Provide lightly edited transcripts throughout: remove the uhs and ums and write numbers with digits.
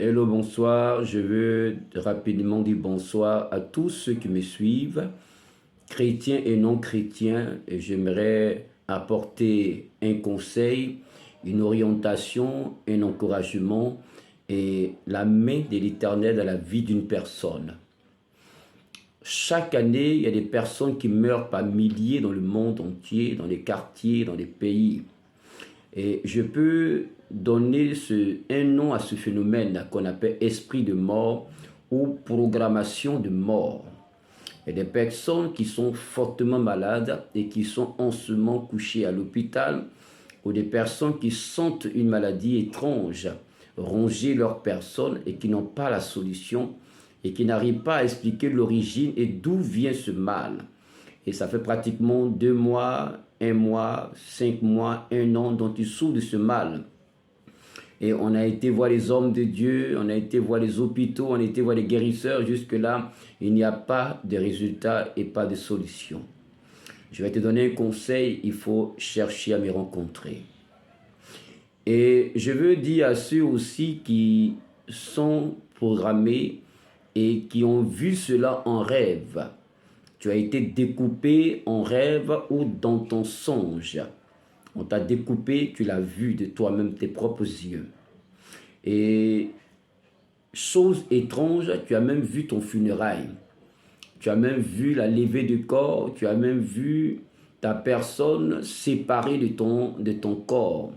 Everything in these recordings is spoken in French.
Hello, bonsoir. Je veux rapidement dire bonsoir à tous ceux qui me suivent, chrétiens et non chrétiens. Et j'aimerais apporter un conseil, une orientation, un encouragement et la main de l'Éternel dans la vie d'une personne. Chaque année, il y a des personnes qui meurent par milliers dans le monde entier, dans les quartiers, dans les pays. Et je peux donner un nom à ce phénomène qu'on appelle esprit de mort ou programmation de mort. Il y a des personnes qui sont fortement malades et qui sont en ce moment couchées à l'hôpital, ou des personnes qui sentent une maladie étrange ronger leur personne et qui n'ont pas la solution et qui n'arrivent pas à expliquer l'origine et d'où vient ce mal. Et ça fait pratiquement 2 mois, 1 mois, 5 mois, 1 an dont ils souffrent de ce mal. Et on a été voir les hommes de Dieu, on a été voir les hôpitaux, on a été voir les guérisseurs. Jusque-là, il n'y a pas de résultat et pas de solution. Je vais te donner un conseil, il faut chercher à me rencontrer. Et je veux dire à ceux aussi qui sont programmés et qui ont vu cela en rêve. Tu as été découpé en rêve ou dans ton songe. On t'a découpé, tu l'as vu de toi-même, tes propres yeux. Et chose étrange, tu as même vu ton funérail. Tu as même vu la levée du corps, tu as même vu ta personne séparée de ton corps.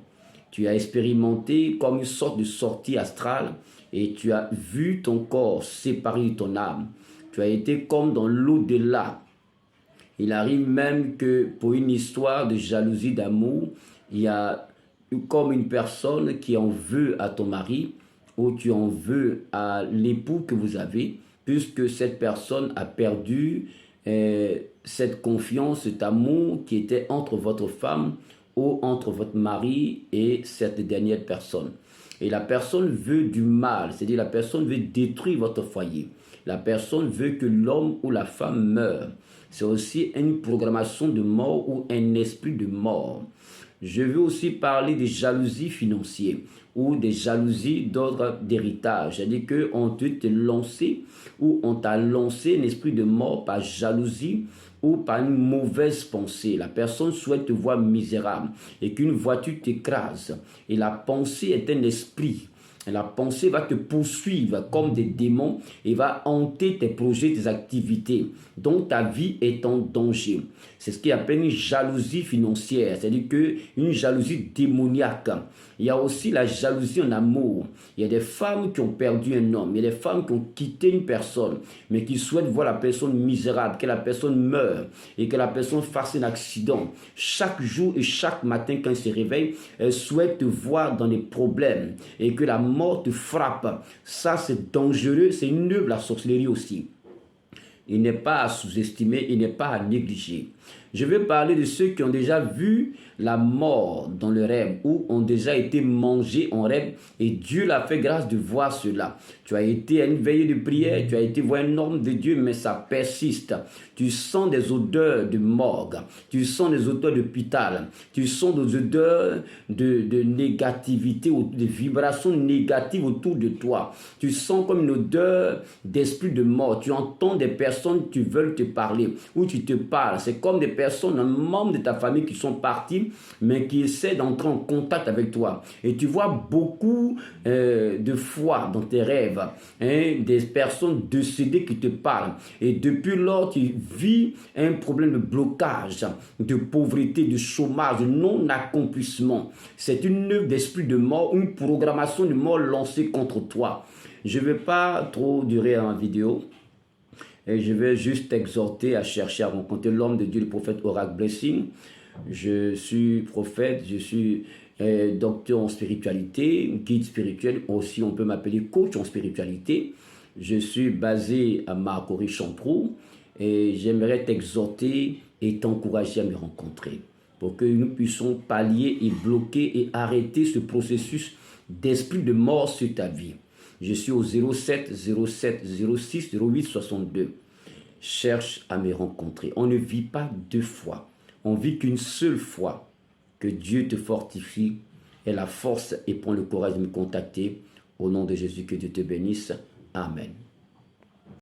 Tu as expérimenté comme une sorte de sortie astrale et tu as vu ton corps séparé de ton âme. Tu as été comme dans l'au-delà. Il arrive même que pour une histoire de jalousie d'amour, il y a comme une personne qui en veut à ton mari ou tu en veux à l'époux que vous avez, puisque cette personne a perdu cette confiance, cet amour qui était entre votre femme ou entre votre mari et cette dernière personne. Et la personne veut du mal, c'est-à-dire la personne veut détruire votre foyer. La personne veut que l'homme ou la femme meure. C'est aussi une programmation de mort ou un esprit de mort. Je veux aussi parler des jalousies financières ou des jalousies d'ordre d'héritage. C'est-à-dire qu'on te lancé ou on t'a lancé un esprit de mort par jalousie ou par une mauvaise pensée. La personne souhaite te voir misérable et qu'une voiture t'écrase. Et la pensée est un esprit. Et la pensée va te poursuivre comme des démons et va hanter tes projets, tes activités. Donc ta vie est en danger. C'est ce qu'on appelle une jalousie financière, c'est-à-dire une jalousie démoniaque. Il y a aussi la jalousie en amour. Il y a des femmes qui ont perdu un homme, il y a des femmes qui ont quitté une personne, mais qui souhaitent voir la personne misérable, que la personne meure et que la personne fasse un accident. Chaque jour et chaque matin quand elle se réveille, elle souhaite te voir dans des problèmes et que la mort te frappe. Ça, c'est dangereux, c'est une œuvre, la sorcellerie aussi. Il n'est pas à sous-estimer, il n'est pas à négliger. Je vais parler de ceux qui ont déjà vu la mort dans le rêve ou ont déjà été mangés en rêve et Dieu l'a fait grâce de voir cela. Tu as été à une veillée de prière, tu as été voir un homme de Dieu, mais ça persiste. Tu sens des odeurs de morgue, tu sens des odeurs d'hôpital, tu sens des odeurs de négativité, des vibrations négatives autour de toi. Tu sens comme une odeur d'esprit de mort. Tu entends des personnes qui veulent te parler ou tu te parles. C'est comme des personnes, un membre de ta famille qui sont partis, mais qui essaient d'entrer en contact avec toi. Et tu vois beaucoup de fois dans tes rêves, des personnes décédées qui te parlent. Et depuis lors, tu vis un problème de blocage, de pauvreté, de chômage, de non-accomplissement. C'est une œuvre d'esprit de mort, une programmation de mort lancée contre toi. Je ne vais pas trop durer en vidéo. Et je vais juste t'exhorter à chercher à rencontrer l'homme de Dieu, le prophète Oracle Blessing. Je suis prophète, je suis docteur en spiritualité, guide spirituel. Aussi, on peut m'appeler coach en spiritualité. Je suis basé à Marcory-Champroux et j'aimerais t'exhorter et t'encourager à me rencontrer pour que nous puissions pallier et bloquer et arrêter ce processus d'esprit de mort sur ta vie. Je suis au 07 07 06 08 62. Cherche à me rencontrer. On ne vit pas 2 fois. On vit qu'une seule fois. Que Dieu te fortifie, ait la force et prends le courage de me contacter Au nom de Jésus, que Dieu te bénisse. Amen.